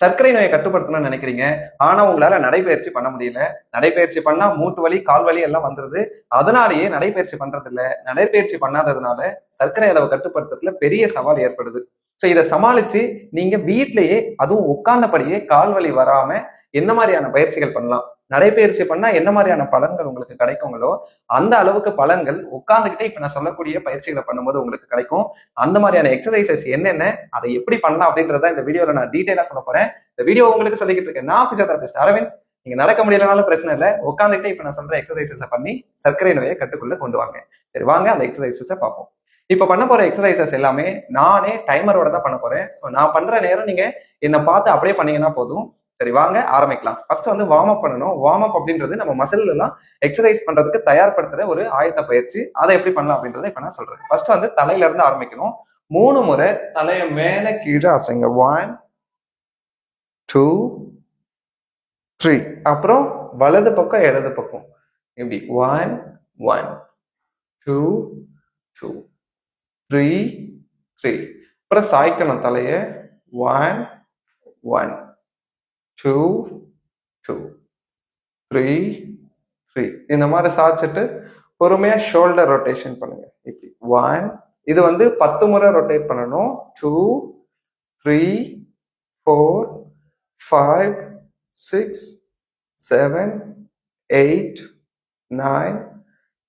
சர்க்கரை நோயை கட்டுப்படுத்தணும்னு நினைக்கிறீங்க, ஆனா உங்களால நடைபயிற்சி பண்ண முடியல. நடைபயிற்சி பண்ணா மூட்டு வலி, கால் வலி எல்லாம் வந்துருது. அதனாலேயே நடைபயிற்சி பண்றது இல்ல. நடைபயிற்சி பண்ணாததுனால சர்க்கரை அளவை கட்டுப்படுத்துறதுல பெரிய சவால் ஏற்படுது. சோ இதை சமாளிச்சு நீங்க வீட்லயே, அதுவும் உட்கார்ந்தபடியே கால் வலி வராம என்ன மாதிரியான பயிற்சிகள் பண்ணலாம், நடைபயிற்சி பண்ணா என்ன மாதிரியான பலன்கள் உங்களுக்கு கிடைக்குங்களோ அந்த அளவுக்கு பலன்கள் உட்கார்ந்துகிட்டே இப்ப நான் சொல்லக்கூடிய பயிற்சிகளை பண்ணும்போது உங்களுக்கு கிடைக்கும். அந்த மாதிரியான எக்ஸசைசஸ் என்னென்ன, அதை எப்படி பண்ணலாம் அப்படின்றத இந்த வீடியோல நான் டீடைலா சொல்ல போறேன். இந்த வீடியோ உங்களுக்கு சொல்லிக்கிட்டு இருக்கேன், நான் பிசியோதெரபிஸ்ட் அரவிந்த். நீங்க நடக்க முடியலனாலும் பிரச்சனை இல்லை, உட்காந்துக்கிட்டே இப்ப நான் சொல்ற எக்ஸசைசஸ் பண்ணி சர்க்கரை நோயை கட்டுக்குள்ள கொண்டு வாங்க. சரி வாங்க அந்த எக்ஸசைசஸ் பார்ப்போம். இப்ப பண்ண போற எக்ஸசைசஸ் எல்லாமே நானே டைமரோட தான் பண்ண போறேன். ஸோ நான் பண்ற நேரம் நீங்க என்னை பார்த்து அப்படியே பண்ணீங்கன்னா போதும். சரி வாங்க ஆரம்பிக்கலாம். ஃபர்ஸ்ட் வந்து வார்ம் அப் பண்ணணும். வார்ம் அப் அப்படின்றது நம்ம மசில் எல்லாம் எக்ஸசைஸ் பண்றதுக்கு தயார்படுத்துற ஒரு ஆயத்த பயிற்சி. அதை எப்படி பண்ணலாம் அப்படின்றத இப்ப நான் சொல்றேன். ஃபர்ஸ்ட் வந்து தலையில இருந்து ஆரம்பிக்கணும். 3 முறை தலைய மேல கீழே அசைங்க. 1 2 3. அப்புறம் வலது பக்கம் இடது பக்கம் இப்படி 1 1 2 2 3 3. அப்புறம் சாய்க்கணும் தலைய. 1 1 2 2 3 3. இந்த மாதிரி சாய்ச்சிட்டு பொறுமையா ஷோல்டர் ரொட்டேஷன் பண்ணுங்க. இப்படி 1. இது வந்து 10 முறை ரொட்டேட் பண்ணணும். 2 3 4 5 6 7 8 9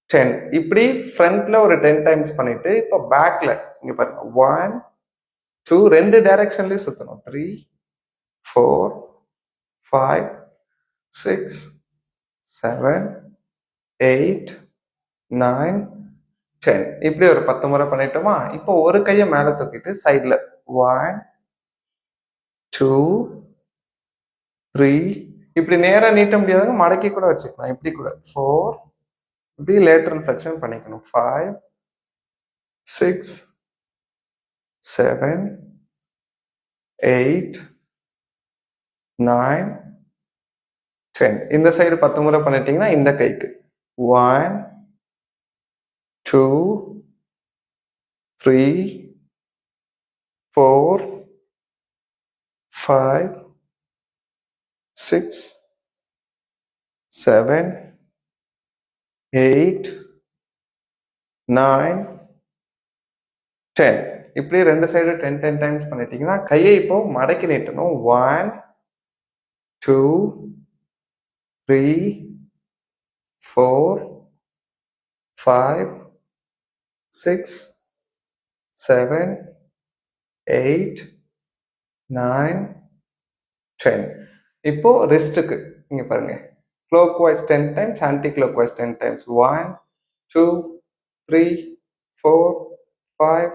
10. இப்படி ஃப்ரண்ட்ல ஒரு 10 டைம்ஸ் பண்ணிட்டு இப்ப பேக்ல இங்க பாருங்க. 1 2 ரெண்டு டைரக்ஷன்லயும் சுத்தணும். 3 4 5 6 7 8 9 10. இப்படி ஒரு 10 முறை பண்ணிட்டோமா? இப்போ ஒரு கையை மேல தூக்கிட்டு சைட்ல 1 2 3. இப்படி நேரா நீட்ட முடியாதவங்க மடக்கி கூட வச்சுக்கலாம். இப்படி கூட 4. இப்படி லேட்டரல் ஃபிளெக்ஷன் பண்ணிக்கணும். 5 6 7 8 9 10. இந்த சைடு 10 முறை பண்ணிட்டீங்கன்னா இந்த கைக்கு 1 2 3 4 5 6 7 8 9 10. இப்படி ரெண்டு சைடு 10 டைம்ஸ் பண்ணிட்டீங்கன்னா கையை இப்போ மடக்கி நீட்டணும். 1 2 3 4 5 6 7 8 9 10. இப்போ ரிஸ்டுக்கு இங்க பாருங்க. clockwise 10 times, anti-clockwise 10 times. 1 2 3 4 5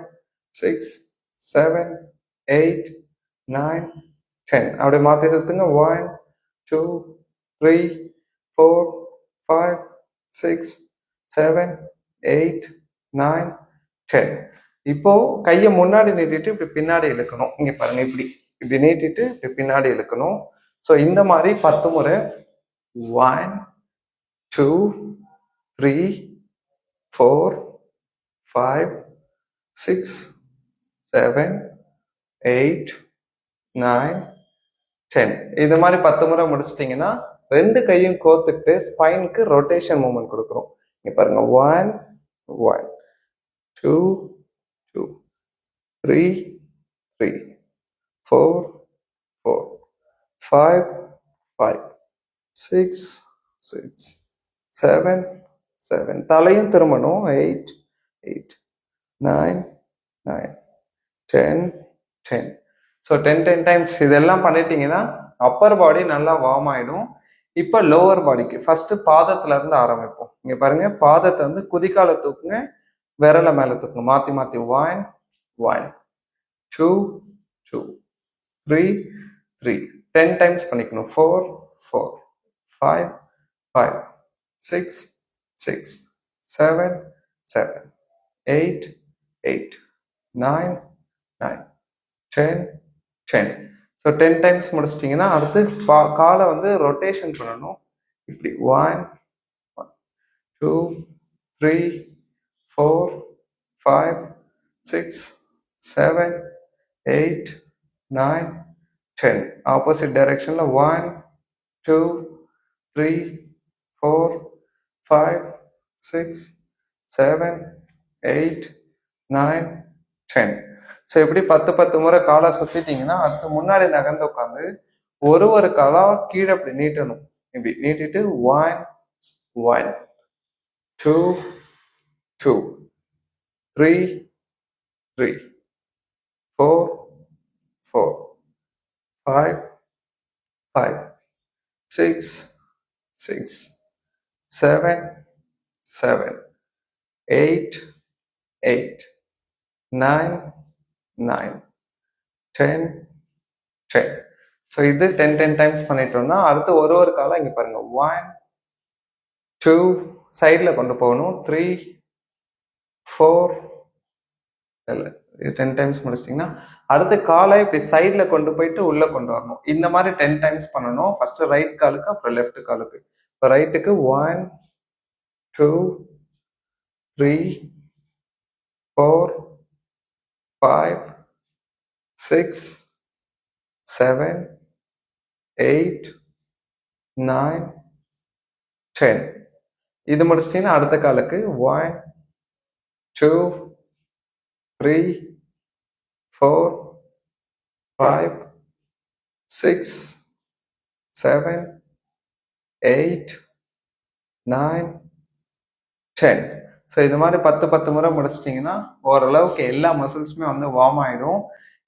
6 7 8 9 10. அப்படியே மாத்தி சுத்துங்க. 1 2 3 4 5 6 7 8 9 10. இப்போ கையை முன்னாடி நீட்டிட்டு இப்படி பின்னாடி இழுக்கணும். இங்க பாருங்க. இப்படி இப்படி நீட்டிட்டு இப்படி பின்னாடி இழுக்கணும். ஸோ இந்த மாதிரி 10 முறை 1 2 3 4 5 6 7 8 9 10. இது மாதிரி 10 முறை முடிச்சிட்டிங்கன்னா ரெண்டு கையும் கோத்துக்கிட்டு ஸ்பைனுக்கு ரொட்டேஷன் மூவ்மெண்ட் கொடுக்குறோம். இங்க பாருங்க. 1 1 2 2 3 3 4 4 5 5 6 6 7 7. தலையும் திரும்பணும். 8 8 9 9 10 10. ஸோ 10 டைம்ஸ் இதெல்லாம் பண்ணிட்டீங்கன்னா அப்பர் பாடி நல்லா வார்ம் ஆயிடும். இப்போ லோவர் பாடிக்கு ஃபர்ஸ்ட் பாதத்துல இருந்து ஆரம்பிப்போம். இங்க பாருங்க. பாதத்தை வந்து குதிக்கால தூக்குங்க, விரலை மேல தூக்குங்க. மாத்தி மாத்தி 1 1 2 2 3 3. 10 டைம்ஸ் பண்ணிக்கணும். 4 4 5 5 6 6 7 7 8 8 9 9 10 10. ஸோ 10 டைம்ஸ் முடிச்சிட்டிங்கன்னா அடுத்து காலை வந்து ரொட்டேஷன் பண்ணணும். இப்படி 1 2 3 4 5 6 7 8 9 10. ஆப்போசிட் டைரக்ஷன்ல 1 2 3 4 5 6 7 8 9 10. ஸோ இப்படி 10 முறை காலை சுத்திட்டீங்கன்னா அடுத்து முன்னாடி நகர்ந்து உட்காந்து ஒரு காலா கீழே அப்படி நீட்டணும். இப்படி நீட்டிட்டு 1 1 2 2 3 3 4 4 5 5 6 6 7 7 8 8 9 9 10 10. ஸோ இது 10 டைம்ஸ் பண்ணிட்டோம்னா அடுத்து ஒரு காலம் இங்க பாருங்க 1 2 சைட்ல கொண்டு போகணும் 3 4 இல்லை 10 டைம்ஸ் முடிச்சிட்டிங்கன்னா அடுத்து காலை இப்படி சைட்ல கொண்டு போயிட்டு உள்ள கொண்டு வரணும். இந்த மாதிரி 10 டைம்ஸ் பண்ணணும். ஃபர்ஸ்ட் ரைட் காலுக்கு அப்புறம் லெஃப்ட் காலுக்கு. இப்போ ரைட்டுக்கு 1 2 3 4 5 6 7 8 9 10. இது முடிச்சிட்டிங்கன்னா அடுத்த காலுக்கு 1 2 3 4 5 6 7 8 9 10. ஸோ இது மாதிரி 10 முறை முடிச்சிட்டிங்கன்னா ஓரளவுக்கு எல்லா மசில்ஸுமே வந்து வார்ம் ஆயிடும்.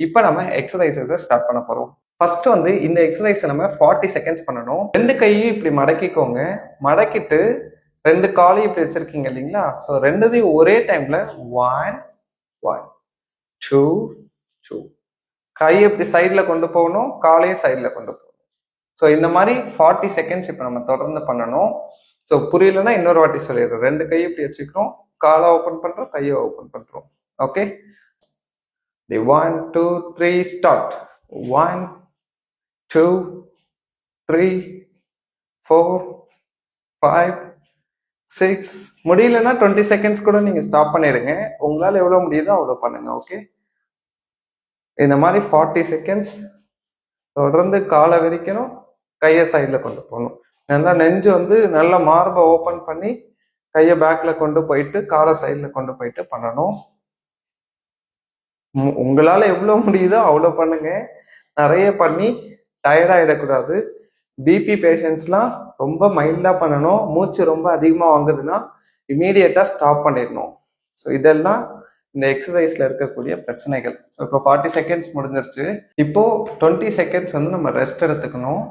இப்போ நம்ம எக்ஸசைசஸை ஸ்டார்ட் பண்ண போறோம். ஃபர்ஸ்ட் வந்து இந்த எக்ஸசைஸ் நம்ம 40 செகண்ட்ஸ் பண்ணணும். 2 கையும் இப்படி மடக்கிக்கோங்க. மடக்கிட்டு 2 காலையும் இப்படி வச்சிருக்கீங்க இல்லைங்களா? ஸோ 2தையும் ஒரே டைம்ல 1 1 2 2 கையை இப்படி சைட்ல கொண்டு போகணும், காலையும் சைட்ல கொண்டு போகணும். ஸோ இந்த மாதிரி 40 செகண்ட்ஸ் இப்போ நம்ம தொடர்ந்து பண்ணணும். ஸோ புரியலன்னா இன்னொரு வாட்டி சொல்லிடுறோம். 2 கையை இப்படி வச்சுக்கிறோம், காலை ஓப்பன் பண்றோம், கையை ஓப்பன் பண்றோம். Okay, 1 2 3 start. 1 2 3 4 5 6. முடியலன்னா 20 செகண்ட்ஸ் கூட நீங்க ஸ்டாப் பண்ணிடுங்க. உங்களால எவ்வளவு முடியுதோ அவ்வளவு பண்ணுங்க. ஓகே, இந்த மாதிரி 40 செகண்ட்ஸ் தொடர்ந்து காலை விரிக்கணும், கையை சைட்ல கொண்டு போகணும். நல்லா நெஞ்சு வந்து நல்லா மார்பை ஓப்பன் பண்ணி கையை பேக்ல கொண்டு போயிட்டு காலை சைட்ல கொண்டு போயிட்டு பண்ணணும். உங்களால எவ்வளவு முடியுதோ அவ்வளவு பண்ணுங்க. நிறைய பண்ணி டயர்டாயிடக்கூடாது. பிபி பேஷண்ட்ஸ்லாம் ரொம்ப மைல்டா பண்ணணும். மூச்சு ரொம்ப அதிகமா வாங்குதுன்னா இமீடியட்டா ஸ்டாப் பண்ணிடணும். ஸோ இதெல்லாம் இந்த எக்ஸசைஸ்ல இருக்கக்கூடிய பிரச்சனைகள். ஸோ இப்போ 40 செகண்ட்ஸ் முடிஞ்சிருச்சு. இப்போ 20 செகண்ட்ஸ் வந்து நம்ம ரெஸ்ட் எடுத்துக்கணும்.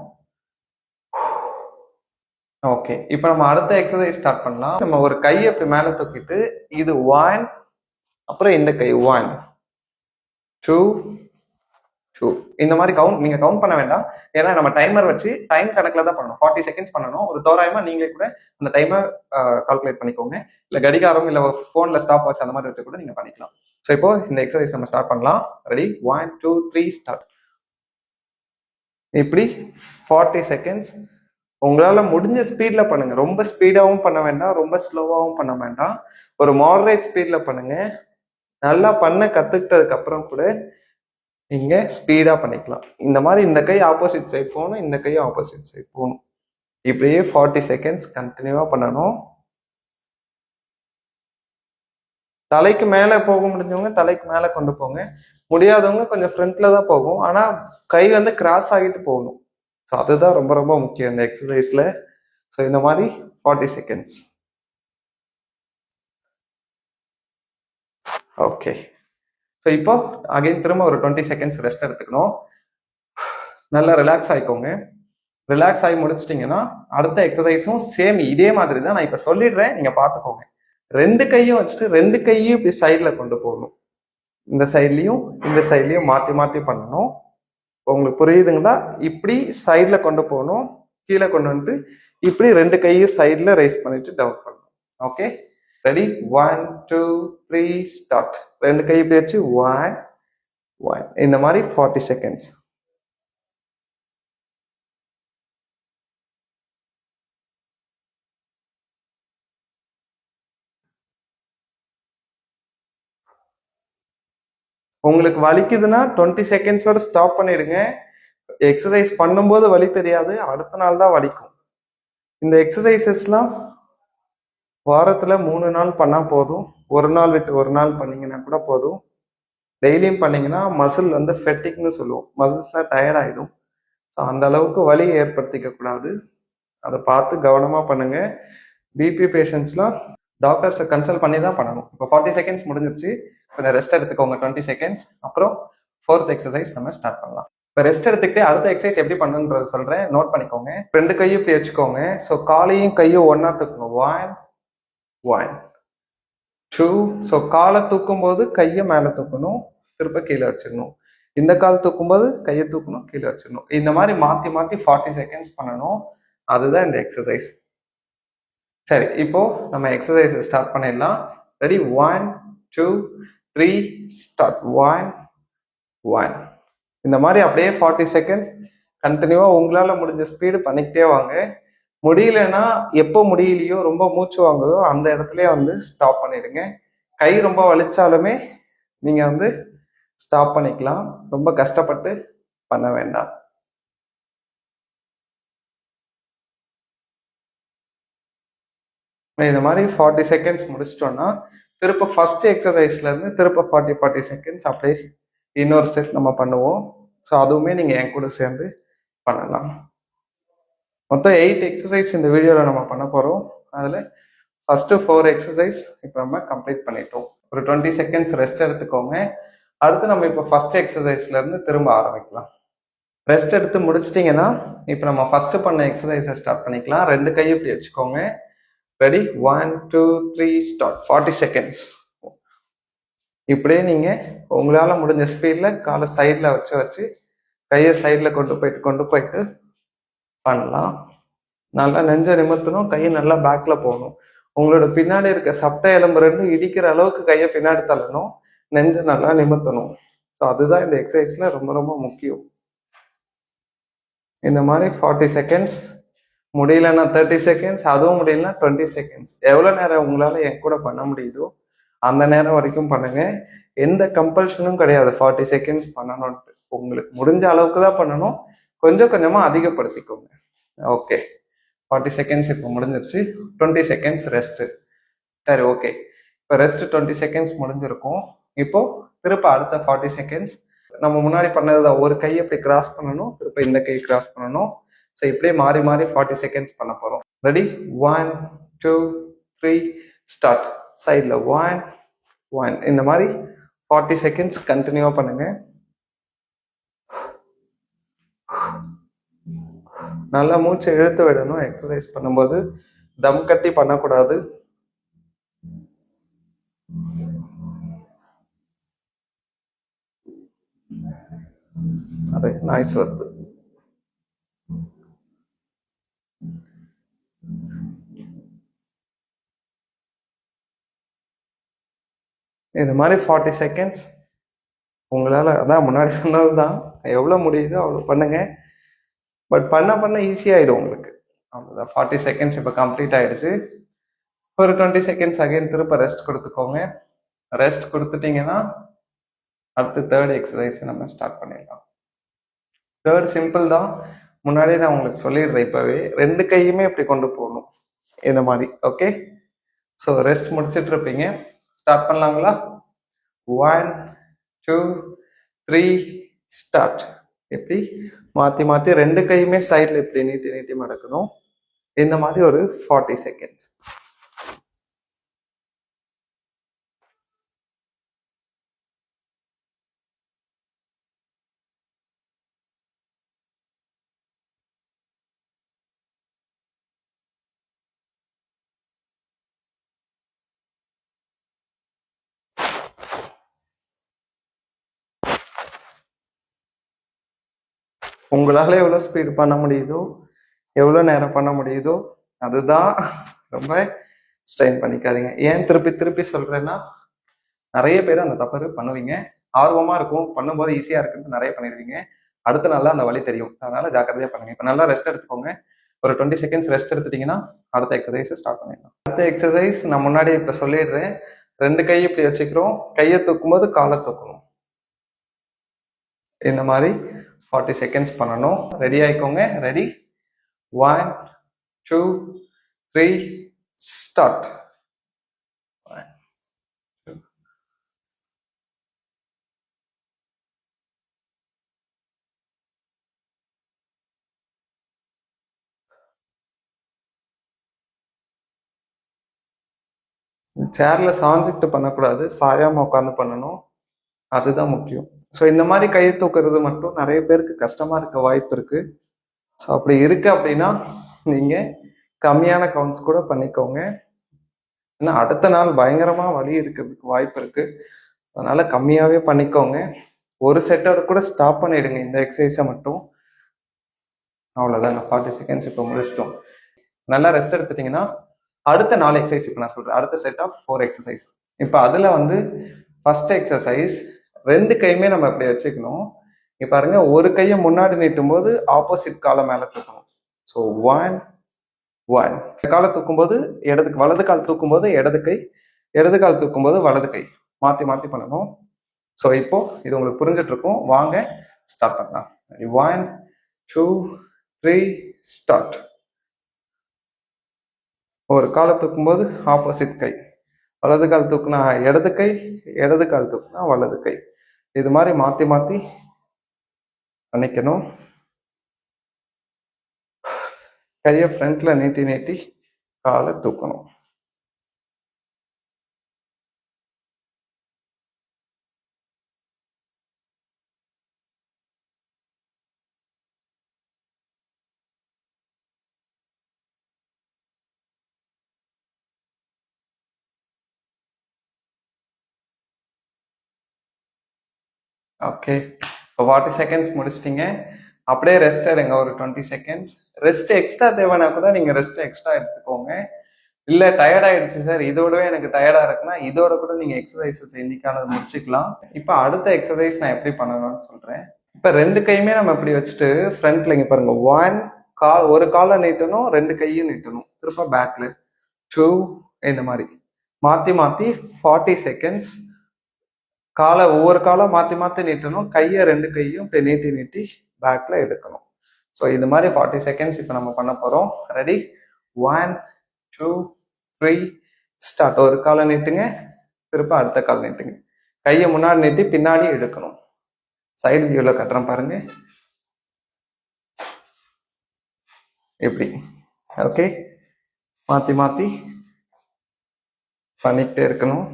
ஓகே, இப்போ நம்ம அடுத்த எக்ஸசைஸ் ஸ்டார்ட் பண்ணலாம். நம்ம ஒரு கையை இப்படி மேலே தூக்கிட்டு இது 1, அப்புறம் இந்த கை 1 2 2 இந்த மாதிரி நீங்க கவுண்ட் பண்ண வேண்டாம். ஏன்னா நம்ம டைமர் வச்சு டைம் கணக்குல தான் பண்ணணும். 40 செகண்ட்ஸ் பண்ணணும். ஒரு தோராயமா நீங்களே கூட அந்த டைமை கால்குலேட் பண்ணிக்கோங்க. இல்ல கடிகாரம் இல்ல போன்ல ஸ்டாப் வாட்ச் அந்த மாதிரி வச்சு கூட நீங்க பண்ணிக்கலாம். ஸோ இப்போ இந்த எக்ஸசைஸ் நம்ம ஸ்டார்ட் பண்ணலாம். Ready, 1 2 3 start. இப்படி 40 செகண்ட்ஸ் உங்களால முடிஞ்ச ஸ்பீட்ல பண்ணுங்க. ரொம்ப ஸ்பீடாவும் பண்ண வேண்டாம், ரொம்ப ஸ்லோவாகவும் பண்ண வேண்டாம். ஒரு மாடரேட் ஸ்பீட்ல பண்ணுங்க. நல்லா பண்ண கத்துக்கிட்டதுக்கு அப்புறம் கூட நீங்க ஸ்பீடா பண்ணிக்கலாம். இந்த மாதிரி இந்த கை ஆப்போசிட் சைட் போகணும், இந்த கையும் ஆப்போசிட் சைட் போகணும். இப்படியே 40 செகண்ட்ஸ் கண்டினியூவா பண்ணணும். தலைக்கு மேல போக முடிஞ்சவங்க தலைக்கு மேல கொண்டு போங்க. முடியாதவங்க கொஞ்சம் ஃப்ரண்ட்ல தான் போகும். ஆனா கை வந்து கிராஸ் ஆகிட்டு போகணும். ஸோ அதுதான் ரொம்ப ரொம்ப முக்கியம் இந்த எக்ஸசைஸ்ல. ஸோ இந்த மாதிரி 40 செகண்ட்ஸ். ஓகே, ஸோ இப்போ அகைன் திரும்ப ஒரு 20 செகண்ட்ஸ் ரெஸ்ட் எடுத்துக்கணும். நல்லா ரிலாக்ஸ் ஆகிக்கோங்க. ரிலாக்ஸ் ஆகி முடிச்சிட்டிங்கன்னா அடுத்த எக்ஸசைஸும் சேம் இதே மாதிரி தான். நான் இப்போ சொல்லிடுறேன், நீங்க பார்த்துக்கோங்க. 2 கையும் வச்சுட்டு 2 கையும் இப்படி சைட்ல கொண்டு போகணும். இந்த சைட்லயும் இந்த சைட்லயும் மாத்தி மாத்தி பண்ணணும். உங்களுக்கு புரியுதுங்களா? இப்படி சைட்ல கொண்டு போகணும், கீழே கொண்டு வந்துட்டு இப்படி 2 கையும் சைட்ல ரைஸ் பண்ணிட்டு டவுன் பண்ணணும். Okay, ready, 1 2 3 start. 2 கை இப்படி வச்சு 1 1 இந்த மாதிரி 40 செகண்ட்ஸ். உங்களுக்கு வலிக்குதுன்னா 20 செகண்ட்ஸோட ஸ்டாப் பண்ணிடுங்க. எக்ஸசைஸ் பண்ணும்போது வலி தெரியாது, அடுத்த நாள் தான் வலிக்கும். இந்த எக்ஸசைசஸ்லாம் வாரத்துல 3 நாள் பண்ணா போதும். ஒரு நாள் விட்டு ஒரு நாள் பண்ணீங்கன்னா கூட போதும். டெய்லியும் பண்ணீங்கன்னா மசில் வந்து ஃபெட்டிக்னு சொல்லுவோம், மசில்ஸ்லாம் டயர்ட் ஆயிடும். ஸோ அந்த அளவுக்கு வலி ஏற்படுத்திக்க கூடாது. அதை பார்த்து கவனமா பண்ணுங்க. பிபி பேஷண்ட்ஸ்லாம் டாக்டர்ஸை கன்சல்ட் பண்ணி தான் பண்ணணும். இப்போ 40 செகண்ட்ஸ் முடிஞ்சிருச்சு, கொஞ்சம் ரெஸ்ட் எடுத்துக்கோங்க 20 செகண்ட்ஸ். அப்புறம் 4th எக்ஸசைஸ் நம்ம ஸ்டார்ட் பண்ணலாம். இப்போ ரெஸ்ட் எடுத்துக்கிட்டு அடுத்த எக்ஸசைஸ் எப்படி பண்ணுன்றது சொல்றேன், நோட் பண்ணிக்கோங்க. 2 கையும் இப்படி வச்சுக்கோங்க. ஸோ காலையும் கையும் ஒன்னா தூக்கணும். 1 1 2. ஸோ காலை தூக்கும் போது கையை மேலே தூக்கணும், திருப்ப கீழே வச்சிடணும். இந்த கால் தூக்கும் போது கையை தூக்கணும், கீழே வச்சிடணும். இந்த மாதிரி மாத்தி மாத்தி 40 செகண்ட்ஸ் பண்ணணும். அதுதான் இந்த எக்ஸசைஸ். சரி, இப்போ நம்ம எக்ஸசைஸ் ஸ்டார்ட் பண்ணிடலாம். ரெடி? 1 2 3 ஸ்டார்ட். 1 1. இந்த மாதிரி அப்படியே 40 செகண்ட்ஸ் கண்டினியூவா உங்களால முடிஞ்ச ஸ்பீடு பண்ணிக்கிட்டே வாங்க. முடியலன்னா எப்போ முடியலையோ, ரொம்ப மூச்சு வாங்குதோ அந்த இடத்துலயே வந்து ஸ்டாப் பண்ணிடுங்க. கை ரொம்ப வலிச்சாலுமே நீங்க வந்து ஸ்டாப் பண்ணிக்கலாம், ரொம்ப கஷ்டப்பட்டு பண்ண வேண்டாம். இந்த மாதிரி 40 செகண்ட்ஸ் முடிச்சிட்டோம்னா திருப்ப ஃபர்ஸ்ட் எக்ஸசைஸ்ல இருந்து திருப்ப 40 செகண்ட்ஸ் அப்படியே இன்னொரு செட் நம்ம பண்ணுவோம். ஸோ அதுவுமே நீங்க என் கூட சேர்ந்து பண்ணலாம். மொத்தம் 8 எக்ஸசைஸ் இந்த வீடியோவில் நம்ம பண்ண போகிறோம். அதில் ஃபர்ஸ்ட் 4 எக்ஸசைஸ் இப்போ நம்ம கம்ப்ளீட் பண்ணிட்டோம். ஒரு 20 செகண்ட்ஸ் ரெஸ்ட் எடுத்துக்கோங்க. அடுத்து நம்ம இப்போ ஃபர்ஸ்ட் எக்ஸசைஸ்ல இருந்து திரும்ப ஆரம்பிக்கலாம். ரெஸ்ட் எடுத்து முடிச்சிட்டிங்கன்னா இப்போ நம்ம ஃபர்ஸ்ட் பண்ண எக்ஸசைஸை ஸ்டார்ட் பண்ணிக்கலாம். 2 கையும் இப்படி வச்சுக்கோங்க. ரெடி? 1 2 3 ஸ்டார்ட். 40 செகண்ட்ஸ். இப்படியே நீங்க உங்களால முடிஞ்ச ஸ்பீட்ல காலை சைட்ல வச்சு கையை சைட்ல கொண்டு போயிட்டு பண்ணலாம். நல்லா நெஞ்ச நிமித்தணும், கையை நல்லா பேக்ல போகணும். உங்களோட பின்னாடி இருக்க சட்டை எலும்பு ரெண்டும் இடிக்கிற அளவுக்கு கையை பின்னாடி தள்ளணும், நெஞ்ச நல்லா நிமித்தணும். ஸோ அதுதான் இந்த எக்ஸசைஸ்ல ரொம்ப ரொம்ப முக்கியம். இந்த மாதிரி 40 செகண்ட்ஸ், முடியலன்னா 30 செகண்ட்ஸ், அதுவும் முடியலன்னா 20 செகண்ட்ஸ். எவ்வளோ நேரம் உங்களால என் கூட பண்ண முடியுதோ அந்த நேரம் வரைக்கும் பண்ணுங்க. எந்த கம்பல்ஷனும் கிடையாது 40 செகண்ட்ஸ் பண்ணணும்ட்டு. உங்களுக்கு முடிஞ்ச அளவுக்கு தான் பண்ணணும், கொஞ்சம் கொஞ்சமா அதிகப்படுத்திக்கோங்க. ஓகே, 40 செகண்ட்ஸ் இப்போ முடிஞ்சிருச்சு. 20 செகண்ட்ஸ் ரெஸ்ட். சரி, ஓகே. இப்போ ரெஸ்ட் 20 செகண்ட்ஸ் முடிஞ்சிருக்கும். இப்போ திருப்ப அடுத்த 40 செகண்ட்ஸ் நம்ம முன்னாடி பண்ணதுதான். ஒரு கையை இப்படி கிராஸ் பண்ணணும், திருப்ப இந்த கை கிராஸ் பண்ணணும். ஸோ இப்படியே மாறி மாறி 40 செகண்ட்ஸ் பண்ண போறோம். ரெடி? 1 2 3 ஸ்டார்ட். சைட்ல 1 1. இந்த மாதிரி 40 செகண்ட்ஸ் கண்டினியூவா பண்ணுங்க. நல்லா மூச்சை இழுத்து விடணும். எக்ஸசைஸ் பண்ணும்போது தம் கட்டி பண்ணக்கூடாது. நிறைய நாய்ஸ் வருது. இந்த மாதிரி 40 செகண்ட்ஸ் உங்களால், அதான் முன்னாடி சொன்னது தான், எவ்வளோ முடியுதோ அவ்வளோ பண்ணுங்க. பட் பண்ண ஈஸியாகிடும் உங்களுக்கு. அவ்வளோதான். 40 செகண்ட்ஸ் இப்போ கம்ப்ளீட் ஆகிடுச்சு. ஒரு 20 செகண்ட்ஸ் அகைன் திருப்ப ரெஸ்ட் கொடுத்துக்கோங்க. ரெஸ்ட் கொடுத்துட்டீங்கன்னா அடுத்து 3rd எக்ஸசைஸ் நம்ம ஸ்டார்ட் பண்ணிடலாம். 3rd சிம்பிள் தான், முன்னாடியே நான் உங்களுக்கு சொல்லிடுறேன். இப்போவே 2 கையுமே இப்படி கொண்டு போகணும் இந்த மாதிரி. ஓகே, ஸோ ரெஸ்ட் முடிச்சுட்டு இருப்பீங்க. ஸ்டார்ட் பண்ணலாங்களா? 1 2 3 ஸ்டார்ட். எப்படி மாற்றி மாற்றி 2 கையுமே சைடில் இப்படி நீட்டி மடக்கணும். இந்த மாதிரி ஒரு 40 செகண்ட்ஸ். உங்களால எவ்வளோ ஸ்பீடு பண்ண முடியுதோ, எவ்வளோ நேரம் பண்ண முடியுதோ அதுதான். ரொம்ப ஸ்ட்ரெயின் பண்ணிக்காதீங்க. ஏன் திருப்பி சொல்றேன்னா, நிறைய பேர் அந்த தப்பு பண்ணுவீங்க. ஆர்வமா இருக்கும், பண்ணும்போது ஈஸியா இருக்குன்னு நிறைய பண்ணிடுவீங்க. அடுத்த நாள் அந்த வழி தெரியும். அதனால ஜாக்கிரதையா பண்ணுங்க. இப்போ நல்லா ரெஸ்ட் எடுத்துக்கோங்க. ஒரு 20 செகண்ட்ஸ் ரெஸ்ட் எடுத்துட்டீங்கன்னா அடுத்த எக்ஸசைஸ் ஸ்டார்ட் பண்ணிடலாம். அடுத்த எக்ஸசைஸ் நான் முன்னாடி இப்போ சொல்லிடுறேன். 2 கை இப்படி வச்சுக்கிறோம். கையை தூக்கும் போது காலை தூக்கணும். இந்த மாதிரி 40 செகண்ட்ஸ் பண்ணணும். ரெடி ஆயிக்கோங்க. Ready, 1 2 3 start. சேர்ல சாஞ்சிட்டு பண்ணக்கூடாது, சாயாம உட்காந்து பண்ணணும். அதுதான் முக்கியம். ஸோ இந்த மாதிரி கை தூக்குறது மட்டும் நிறைய பேருக்கு கஷ்டமா இருக்க வாய்ப்பு இருக்கு. ஸோ அப்படி இருக்கு அப்படின்னா நீங்க கம்மியான கவுண்ட்ஸ் கூட பண்ணிக்கோங்க. ஏன்னா அடுத்த நாள் பயங்கரமா வலி இருக்கிறதுக்கு வாய்ப்பு இருக்கு. அதனால கம்மியாவே பண்ணிக்கோங்க. ஒரு செட்டோட கூட ஸ்டாப் பண்ணிடுங்க இந்த எக்ஸசைஸை மட்டும். அவ்வளோதாங்க, 40 செகண்ட்ஸ் இப்போ முடிச்சிட்டோம். நல்லா ரெஸ்ட் எடுத்துட்டீங்கன்னா அடுத்த 4 எக்ஸசைஸ் இப்போ நான் சொல்றேன். அடுத்த செட் ஆஃப் 4 எக்ஸசைஸ். இப்போ அதுல வந்து ஃபர்ஸ்ட் எக்ஸசைஸ் 2 கையுமே நம்ம இப்படி வச்சுக்கணும். இப்போ பாருங்க, ஒரு கையை முன்னாடி நீட்டும் போது ஆப்போசிட் காலை மேல தூக்கணும். ஸோ 1 1 காலை தூக்கும் போது வலது கால் தூக்கும் போது இடது கால் தூக்கும் போது வலது கை மாத்தி மாத்தி பண்ணணும். ஸோ இப்போ இது உங்களுக்கு புரிஞ்சிட்டு இருக்கும். வாங்க ஸ்டார்ட் பண்ணலாம். 1 2 3 ஸ்டார்ட். ஒரு காலை தூக்கும் போது ஆப்போசிட் கை, வலது கால் தூக்குனா இடது கை, இடது கால் தூக்குனா வலது கை. இது மாதிரி மாத்தி மாத்தி பண்ணிக்கணும். கையை ஃப்ரண்ட்ல நீட்டி நீட்டி காலை தூக்கணும். ஓகே, இப்போ 40 செகண்ட்ஸ் முடிச்சிட்டிங்க. அப்படியே ரெஸ்ட் எடுங்க ஒரு 20 செகண்ட்ஸ். ரெஸ்ட் எக்ஸ்ட்ரா தேவைன்னா கூட நீங்க ரெஸ்ட் எக்ஸ்ட்ரா எடுத்துக்கோங்க. இல்ல டயர்ட் ஆயிடுச்சு சார், இதோடவே எனக்கு டயர்டா இருக்குன்னா இதோட கூட நீங்க எக்ஸசைசஸ் இன்னைக்கானது முடிச்சுக்கலாம். இப்போ அடுத்த எக்ஸசைஸ் நான் எப்படி பண்ணணும்னு சொல்றேன். இப்போ 2 கையுமே நம்ம இப்படி வச்சுட்டு ஃப்ரண்ட்ல இங்க பாருங்க, 1 ஒரு காலை நீட்டணும், 2 கையும் நீட்டணும். திருப்ப பேக்ல 2 இந்த மாதிரி மாத்தி மாத்தி 40 செகண்ட்ஸ் காலை ஒவ்வொரு காலம் மாத்தி மாத்தி நீட்டணும். கையை 2 கையும் இப்படி நீட்டி நீட்டி பேக்ல எடுக்கணும். ஸோ இது மாதிரி 40 செகண்ட்ஸ் இப்போ நம்ம பண்ண போறோம். Ready, 1 2 3 start. ஒரு காலை நீட்டுங்க, திருப்ப அடுத்த கால் நீட்டுங்க. கையை முன்னாடி நீட்டி பின்னாடி எடுக்கணும். சைடு வியூல கட்டுறேன் பாருங்க, எப்படி. ஓகே, மாத்தி மாத்தி பண்ணிக்கிட்டே இருக்கணும்.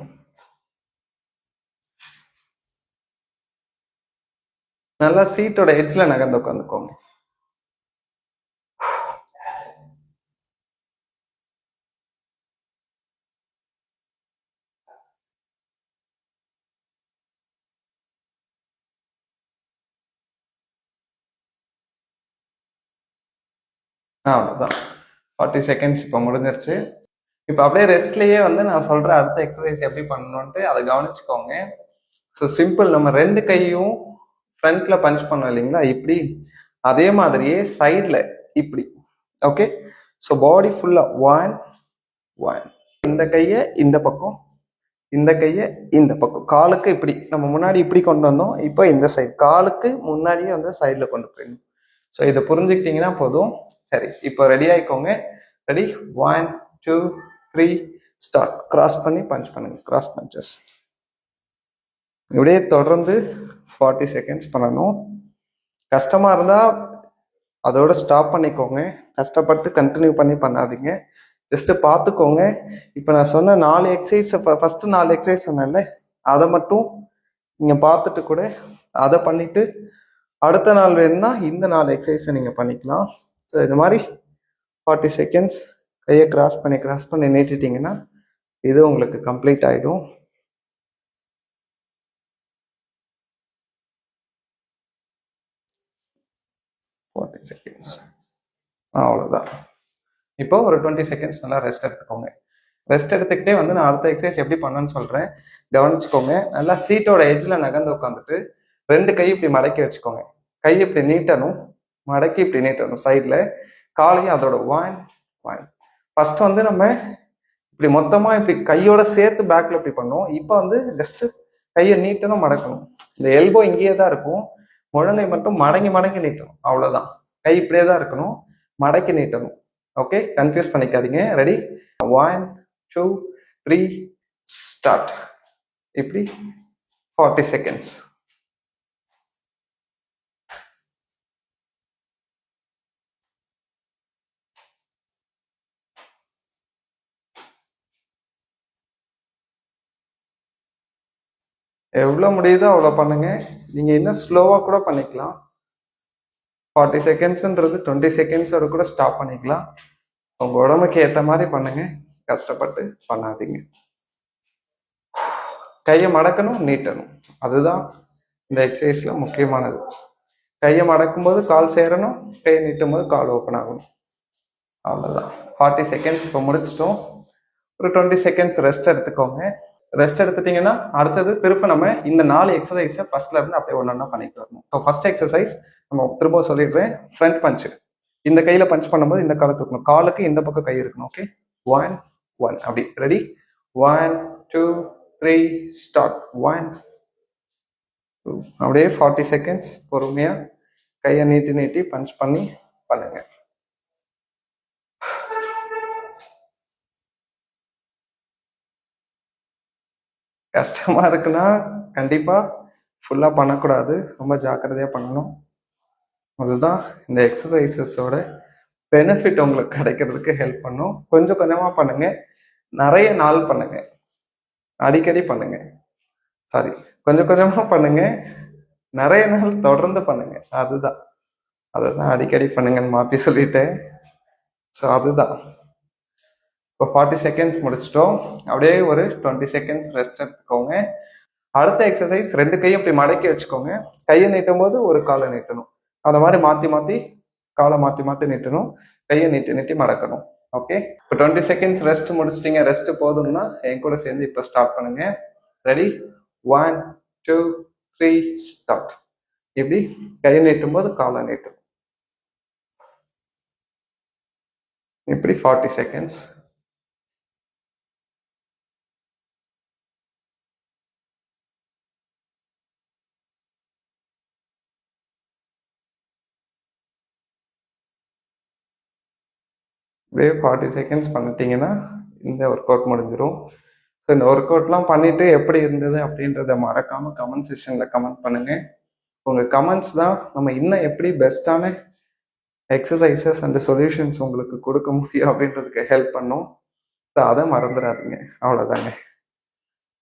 நல்லா சீட்டோட எட்ஜ்ல நகர்ந்து உட்காந்துக்கோங்க. அவ்வளோதான், 40 செகண்ட்ஸ் இப்போ முடிஞ்சிருச்சு. இப்போ அப்படியே ரெஸ்ட்லயே வந்து நான் சொல்ற அடுத்த எக்ஸசைஸ் எப்படி பண்ணணும்ட்டு அதை கவனிச்சுக்கோங்க. ஸோ சிம்பிள், நம்ம 2 கையும் ஃப்ரண்ட்ல பஞ்ச் பண்ணோம் இல்லைங்களா, இப்படி அதே மாதிரியே சைட்ல இப்படி. ஓகே, ஸோ பாடி ஃபுல்லா 1 1. இந்த கையை இந்த பக்கம், இந்த கையை இந்த பக்கம். காலுக்கு இப்படி நம்ம முன்னாடி இப்படி கொண்டு வந்தோம், இப்போ இந்த சைடு காலுக்கு முன்னாடியே வந்து சைட்ல கொண்டு போயிடணும். ஸோ இதை புரிஞ்சுக்கிட்டீங்கன்னா போதும். சரி, இப்போ ரெடி ஆயிக்கோங்க. Ready, 1 2 3 start. கிராஸ் பண்ணி பஞ்ச் பண்ணுங்க, கிராஸ் பஞ்சஸ். இப்படியே தொடர்ந்து 40 செகண்ட்ஸ் பண்ணணும். கஷ்டமா இருந்தா அதோட ஸ்டாப் பண்ணிக்கோங்க. கஷ்டப்பட்டு கண்டினியூ பண்ணி பண்ணாதீங்க, ஜஸ்ட் பார்த்துக்கோங்க. இப்போ நான் சொன்ன 4 எக்ஸசைஸ், ஃபர்ஸ்ட் 4 எக்ஸசைஸ் சொன்னேன்ல, அதை மட்டும் நீங்க பார்த்துட்டு கூட அதை பண்ணிட்டு அடுத்த நாள் வேணும்னா இந்த 4 எக்ஸசைஸை நீங்க பண்ணிக்கலாம். ஸோ இது மாதிரி 40 செகண்ட்ஸ் கையை கிராஸ் பண்ணி நீட்டிட்டீங்கன்னா இது உங்களுக்கு கம்ப்ளீட் ஆயிடும். செகண்ட்ஸ் அவ்வளோதான். இப்போ ஒரு 20 செகண்ட்ஸ் நல்லா ரெஸ்ட் எடுத்துக்கோங்க. ரெஸ்ட் எடுத்துக்கிட்டே வந்து நான் அடுத்த எக்ஸசைஸ் எப்படி பண்ணணும்னு சொல்றேன், கவனிச்சுக்கோங்க. நல்லா சீட்டோட எட்ஜில் நகர்ந்து உட்காந்துட்டு 2 கை இப்படி மடக்கி வச்சுக்கோங்க. கை இப்படி நீட்டணும், மடக்கி இப்படி நீட்டணும் சைட்ல. காலையும் அதோட 1 1. ஃபர்ஸ்ட் வந்து நம்ம இப்படி மொத்தமா இப்படி கையோட சேர்த்து பேக்ல இப்படி பண்ணோம். இப்போ வந்து ஜஸ்ட் கையை நீட்டணும், மடக்கணும். இந்த எல்போ இங்கேயே தான் இருக்கும், முழங்கை மட்டும் மடங்கி மடங்கி நீட்டணும், அவ்வளவுதான். கை இப்படியே தான் இருக்கணும், மடக்கி நீட்டணும். ஓகே, கன்ஃபியூஸ் பண்ணிக்காதீங்க. Ready, 1 2 3 start. இப்படி 40 செகண்ட்ஸ். எவ்வளோ முடியுதோ அவ்வளோ பண்ணுங்க. நீங்க இன்னும் ஸ்லோவா கூட பண்ணிக்கலாம். 40 செகண்ட்ஸ்ன்றது 20 செகண்ட்ஸோட கூட ஸ்டாப் பண்ணிக்கலாம். உங்க உடம்புக்கு ஏற்ற மாதிரி பண்ணுங்க, கஷ்டப்பட்டு பண்ணாதீங்க. கையை மடக்கணும், நீட்டணும், அதுதான் இந்த எக்ஸசைஸ்ல முக்கியமானது. கையை மடக்கும் போது கால் சேரணும், கையை நீட்டும் போது கால் ஓப்பன் ஆகணும், அவ்வளோதான். 40 செகண்ட்ஸ் இப்போ முடிச்சிட்டோம். ஒரு 20 செகண்ட்ஸ் ரெஸ்ட் எடுத்துக்கோங்க. ரெஸ்ட் எடுத்துட்டீங்கன்னா அடுத்தது திரும்ப நம்ம இந்த 4 எக்ஸசைஸை ஃபர்ஸ்ட்ல இருந்து அப்படியே ஒன்றா பண்ணிட்டு வரணும். ஸோ ஃபர்ஸ்ட் எக்ஸசைஸ் நம்ம திரும்ப சொல்லிடுறேன், ஃப்ரண்ட் பஞ்ச். இந்த கையில பஞ்ச் பண்ணும்போது இந்த காலை தூக்கணும், காலுக்கு இந்த பக்கம் கை இருக்கணும். ஓகே, 1 1 அப்படி. Ready, 1 2 3 start. 1 2. அப்படியே 40 செகண்ட்ஸ் பொறுமையா கையை நீட்டி நீட்டி பஞ்ச் பண்ணி பண்ணுங்க. கஷ்டமா இருக்குன்னா கண்டிப்பா ஃபுல்லா பண்ணக்கூடாது, ரொம்ப ஜாக்கிரதையா பண்ணணும். அதுதான் இந்த எக்ஸசைசஸோட பெனிஃபிட் உங்களுக்கு கிடைக்கிறதுக்கு ஹெல்ப் பண்ணும். கொஞ்சம் கொஞ்சமா பண்ணுங்க, நிறைய நாள் பண்ணுங்க, அடிக்கடி பண்ணுங்க. சாரி, கொஞ்சம் கொஞ்சமா பண்ணுங்க, நிறைய நாள் தொடர்ந்து பண்ணுங்க. அதுதான் அடிக்கடி பண்ணுங்கன்னு மாத்தி சொல்லிட்டேன். ஸோ அதுதான். இப்போ 40 செகண்ட்ஸ் முடிச்சிட்டோம். அப்படியே ஒரு 20 செகண்ட்ஸ் ரெஸ்ட் எடுத்துக்கோங்க. அடுத்த எக்ஸசைஸ், 2 கையும் இப்படி மடக்கி வச்சுக்கோங்க. கையை நீட்டும் போது ஒரு காலை நீட்டணும், அந்த மாதிரி மாத்தி மாத்தி காலை மாத்தி மாத்தி நீட்டணும், கையை நீட்டி நீட்டி மடக்கணும். ஓகே, இப்போ 20 செகண்ட்ஸ் ரெஸ்ட் முடிச்சிட்டீங்க. ரெஸ்ட் போதும்னா என் கூட சேர்ந்து இப்போ ஸ்டார்ட் பண்ணுங்க. Ready, 1 2 3 start. இப்படி கையை நீட்டும் போது காலை நீட்டணும். இப்படி 40 செகண்ட்ஸ். இப்படியே 40 செகண்ட்ஸ் பண்ணிட்டீங்கன்னா இந்த ஒர்க் அவுட் முடிஞ்சிடும். ஸோ இந்த ஒர்க் அவுட்லாம் பண்ணிட்டு எப்படி இருந்தது அப்படின்றத மறக்காம கமெண்ட் செக்ஷன்ல கமெண்ட் பண்ணுங்க. உங்க கமெண்ட்ஸ் தான் நம்ம இன்னும் எப்படி பெஸ்டான எக்ஸசைசஸ் அண்ட் சொல்யூஷன்ஸ் உங்களுக்கு கொடுக்க முடியும் அப்படின்றதுக்கு ஹெல்ப் பண்ணும். ஸோ அதை மறந்துடாதீங்க, அவ்வளோதாங்க.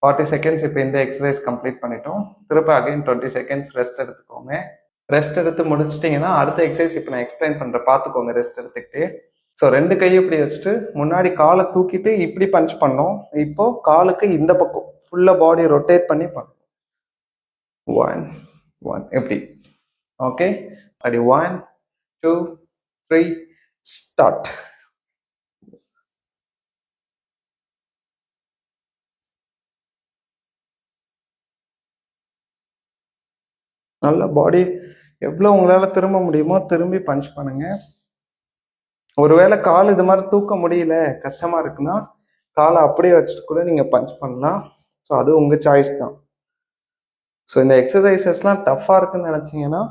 40 செகண்ட்ஸ் இப்போ இந்த எக்ஸசைஸ் கம்ப்ளீட் பண்ணிட்டோம். திரும்ப அகைன் 20 செகண்ட்ஸ் ரெஸ்ட் எடுத்துக்கோங்க. ரெஸ்ட் எடுத்து முடிச்சிட்டிங்கன்னா அடுத்த எக்ஸசைஸ் இப்போ நான் எக்ஸ்பிளைன் பண்ணுறேன், பார்த்துக்கோங்க ரெஸ்ட் எடுத்துக்கிட்டு. ஸோ 2 கையும் இப்படி வச்சுட்டு முன்னாடி காலை தூக்கிட்டு இப்படி பஞ்ச் பண்ணோம். இப்போ காலுக்கு இந்த பக்கம் ஃபுல்லாக பாடி ரொட்டேட் பண்ணி பண்ணணும். 1 1 எப்படி. ஓகே, அப்படி 1 2 3 ஸ்டார்ட். நல்ல பாடி எவ்வளோ உங்களால் திரும்ப முடியுமோ திரும்பி பஞ்ச் பண்ணுங்க. ஒருவேளை கால் இது மாதிரி தூக்க முடியல, கஷ்டமா இருக்குன்னா காலை அப்படியே வச்சுட்டு கூட நீங்க பஞ்ச் பண்ணலாம். ஸோ அது உங்க சாய்ஸ் தான். ஸோ இந்த எக்ஸசைசஸ்லாம் டஃப்பாக இருக்குன்னு நினைச்சீங்கன்னா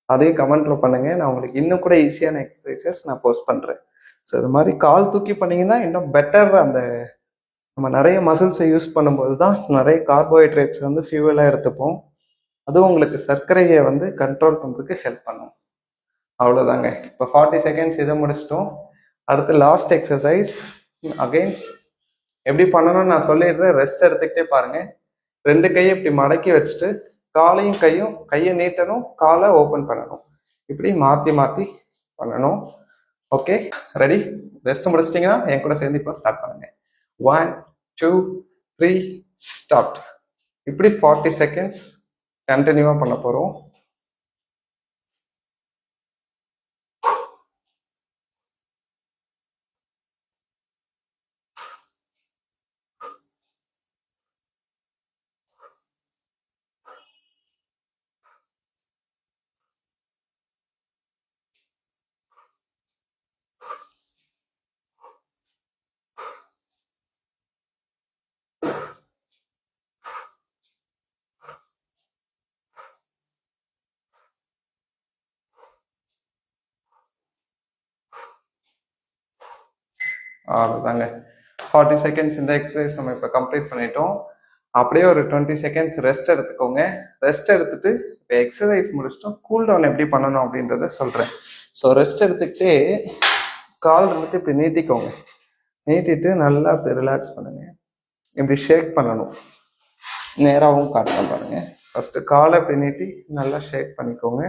அதையும் கமெண்ட்ல பண்ணுங்க, நான் உங்களுக்கு இன்னும் கூட ஈஸியான எக்ஸசைசஸ் நான் போஸ்ட் பண்றேன். ஸோ இது மாதிரி கால் தூக்கி பண்ணீங்கன்னா இன்னும் பெட்டர். அந்த நம்ம நிறைய மசில்ஸை யூஸ் பண்ணும்போது தான் நிறைய கார்போஹைட்ரேட்ஸ் வந்து ஃபியூவலாக எடுத்துப்போம். அதுவும் உங்களுக்கு சர்க்கரையை வந்து கண்ட்ரோல் பண்ணுறதுக்கு ஹெல்ப் பண்ணும். அவ்வளோதாங்க. இப்போ 40 செகண்ட்ஸ் இதை முடிச்சிட்டோம். அடுத்து லாஸ்ட் எக்ஸசைஸ். அகைன் எப்படி பண்ணணும்னு நான் சொல்லிடுறேன், ரெஸ்ட் எடுத்துக்கிட்டே பாருங்க. 2 கையை இப்படி மடக்கி வச்சுட்டு காலையும் கையை நீட்டணும், காலை ஓப்பன் பண்ணணும். இப்படி மாற்றி மாற்றி பண்ணணும். Okay, ready. ரெஸ்ட் முடிச்சிட்டிங்கன்னா என் கூட சேர்ந்து இப்போ ஸ்டார்ட் பண்ணுங்க. 1 2 3 ஸ்டார்ட். இப்படி 40 செகண்ட்ஸ் கண்டினியூவாக பண்ண போகிறோம். அவ்வளோதாங்க. 40 செகண்ட்ஸ் இந்த எக்ஸசைஸ் நம்ம இப்போ கம்ப்ளீட் பண்ணிட்டோம். அப்படியே ஒரு 20 செகண்ட்ஸ் ரெஸ்ட் எடுத்துக்கோங்க. ரெஸ்ட் எடுத்துட்டு இப்போ எக்ஸசைஸ் முடிச்சிட்டோம், கூல் டவுன் எப்படி பண்ணணும் அப்படின்றத சொல்கிறேன். ஸோ ரெஸ்ட் எடுத்துக்கிட்டே கால் இருந்துட்டு இப்படி நீட்டிக்கோங்க. நீட்டிட்டு நல்லா இப்படி ரிலாக்ஸ் பண்ணுங்க. இப்படி ஷேக் பண்ணணும். நேராகவும் காட்டலாம் பாருங்க. ஃபர்ஸ்ட் காலை இப்படி நீட்டி நல்லா ஷேக் பண்ணிக்கோங்க.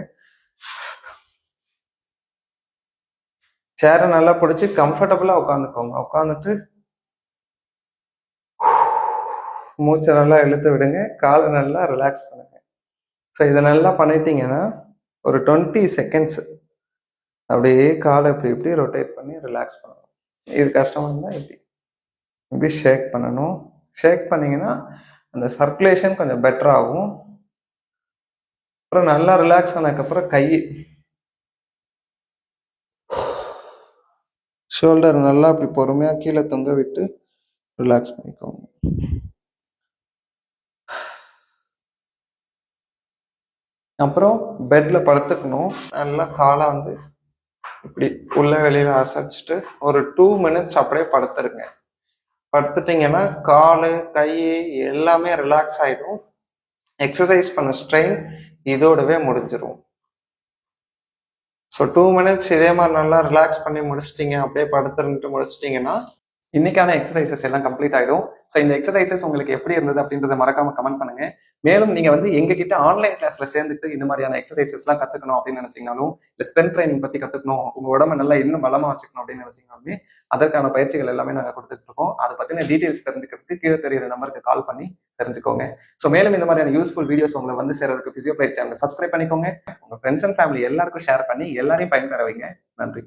சேரை நல்லா பிடிச்சி கம்ஃபர்டபுளா உட்காந்துக்கோங்க. உட்காந்துட்டு மூச்சை நல்லா இழுத்து விடுங்க. காலை நல்லா ரிலாக்ஸ் பண்ணுங்க. ஸோ இதை நல்லா பண்ணிட்டீங்கன்னா ஒரு 20 செகண்ட்ஸ் அப்படியே காலை இப்படி இப்படி ரொட்டேட் பண்ணி ரிலாக்ஸ் பண்ணணும். இது கஷ்டமா இருந்தால் இப்படி ஷேக் பண்ணணும். ஷேக் பண்ணீங்கன்னா அந்த சர்க்குலேஷன் கொஞ்சம் பெட்டர் ஆகும். அப்புறம் நல்லா ரிலாக்ஸ் ஆனதுக்கப்புறம் கை ஷோல்டர் நல்லா அப்படி பொறுமையாக கீழே தொங்க விட்டு ரிலாக்ஸ் பண்ணிக்கோங்க. அப்புறம் பெட்ல படுத்துக்கணும். நல்லா காலை வந்து இப்படி உள்ள வெளியில அசைச்சிட்டு ஒரு 2 மினிட்ஸ் அப்படியே படுத்துருங்க. படுத்துட்டீங்கன்னா காலு கை எல்லாமே ரிலாக்ஸ் ஆயிடும். எக்ஸசைஸ் பண்ண ஸ்ட்ரெயின் இதோடவே முடிஞ்சிடும். ஸோ 2 மினிட்ஸ் இதே மாதிரி நல்லா ரிலாக்ஸ் பண்ணி முடிச்சிட்டிங்க, அப்படியே படுத்துட்டு முடிச்சிட்டிங்கன்னா இன்னைக்கான எக்ஸசைசஸ் எல்லாம் கம்ப்ளீட் ஆகிடும். ஸோ இந்த எக்ஸசைசஸ் உங்களுக்கு எப்படி இருந்தது அப்படின்றத மறக்காம கமெண்ட் பண்ணுங்க. மேலும் நீங்க வந்து எங்ககிட்ட ஆன்லைன் கிளாஸ்ல சேர்ந்துட்டு இந்த மாதிரியான எக்ஸசைசஸ்லாம் கத்துக்கணும் அப்படின்னு நினைச்சீங்கனாலும், இல்லை ஸ்ட்ரென்த் ட்ரைனிங் பத்தி கத்துக்கணும், உங்க உடம்பு நல்லா இன்னும் பலமா வச்சுக்கணும் அப்படின்னு நினைச்சீங்கனாலுமே அதற்கான பயிற்சிகள் எல்லாமே நாங்கள் கொடுத்துட்டு இருக்கோம். அதை பத்தின டீடைல்ஸ் தெரிஞ்சுக்கிறதுக்கு கீழே தெரியுற நம்பருக்கு கால் பண்ணி தெரிஞ்சுக்கோங்க. ஸோ மேலும் இந்த மாதிரியான யூஸ்ஃபுல் வீடியோஸ் உங்களை வந்து சேர்றதுக்கு பிசியோபிளைட் சேனல் சப்ஸ்கிரைப் பண்ணிக்கோங்க. உங்க ஃப்ரெண்ட்ஸ் அண்ட் ஃபேமிலி எல்லாருக்கும் ஷேர் பண்ணி எல்லாரையும் பயன்பெற வைங்க. நன்றி.